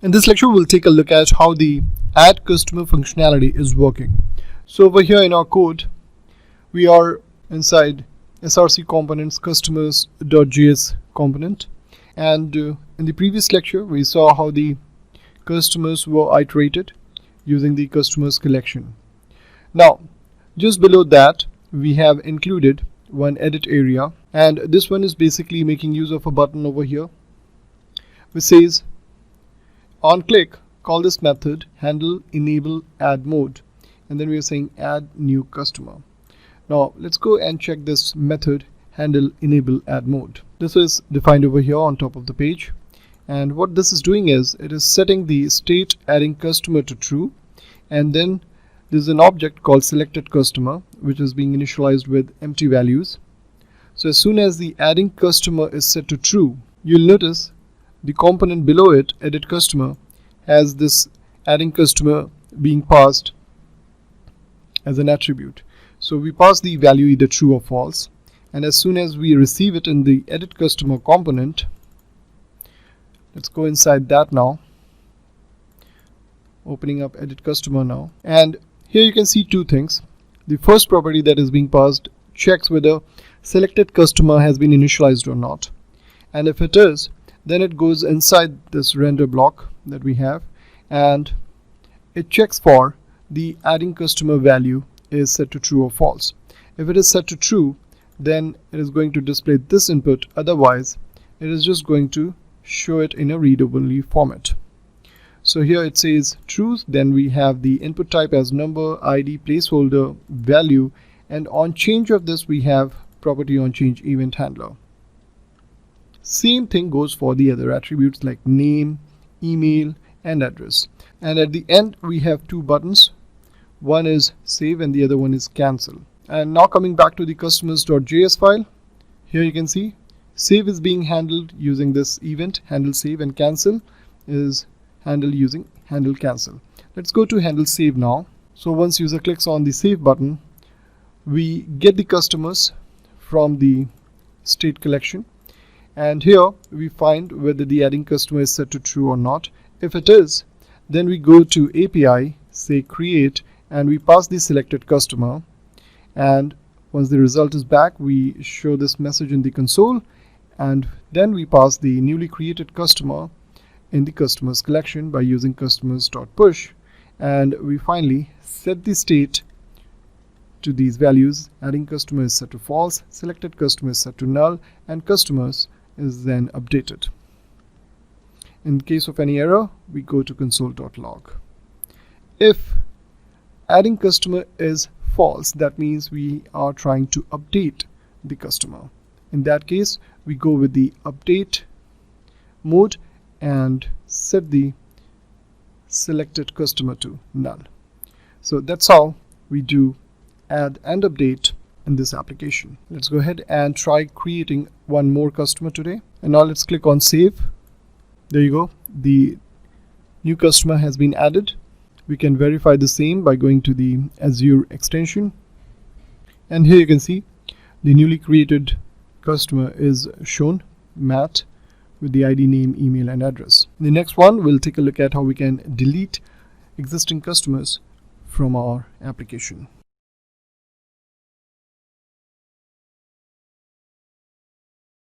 In this lecture, we'll take a look at how the add customer functionality is working. So over here in our code, we are inside src components customers.js component, and in the previous lecture we saw how the customers were iterated using the customers collection. Now just below that we have included one edit area, and this one is basically making use of a button over here which says on click call this method handle enable add mode, and then we are saying add new customer. Now let's go and check this method handle enable add mode. This is defined over here on top of the page, and what this is doing is it is setting the state adding customer to true, and then there's an object called selected customer which is being initialized with empty values. So as soon as the adding customer is set to true, you'll notice the component below it, edit customer, has this adding customer being passed as an attribute. So we pass the value either true or false, and as soon as we receive it in the edit customer component, let's go inside that now, opening up edit customer now, and here you can see two things. The first property that is being passed checks whether selected customer has been initialized or not, and if it is, then it goes inside this render block that we have, and it checks for the adding customer value is set to true or false. If it is set to true, then it is going to display this input, otherwise it is just going to show it in a read-only format. So here it says true, then we have the input type as number, ID, placeholder, value, and on change of this we have property on change event handler. Same thing goes for the other attributes like name, email, and address. And at the end we have two buttons. One is save and the other one is cancel. And now coming back to the customers.js file, here you can see save is being handled using this event handle save, and cancel is handled using handle cancel. Let's go to handle save now. So once user clicks on the save button, we get the customers from the state collection, and here we find whether the adding customer is set to true or not. If it is, then we go to API, say create, and we pass the selected customer, and once the result is back we show this message in the console, and then we pass the newly created customer in the customers collection by using customers.push, and we finally set the state to these values. Adding customer is set to false, selected customer is set to null, and customers is then updated. In case of any error, we go to console.log. If adding customer is false, that means we are trying to update the customer. In that case, we go with the update mode and set the selected customer to null. So that's how we do add and update in this application. Let's go ahead and try creating one more customer today, and now let's click on save. There you go, the new customer has been added. We can verify the same by going to the Azure extension, and here you can see the newly created customer is shown, Matt, with the ID, name, email, and address. In the next one we'll take a look at how we can delete existing customers from our application.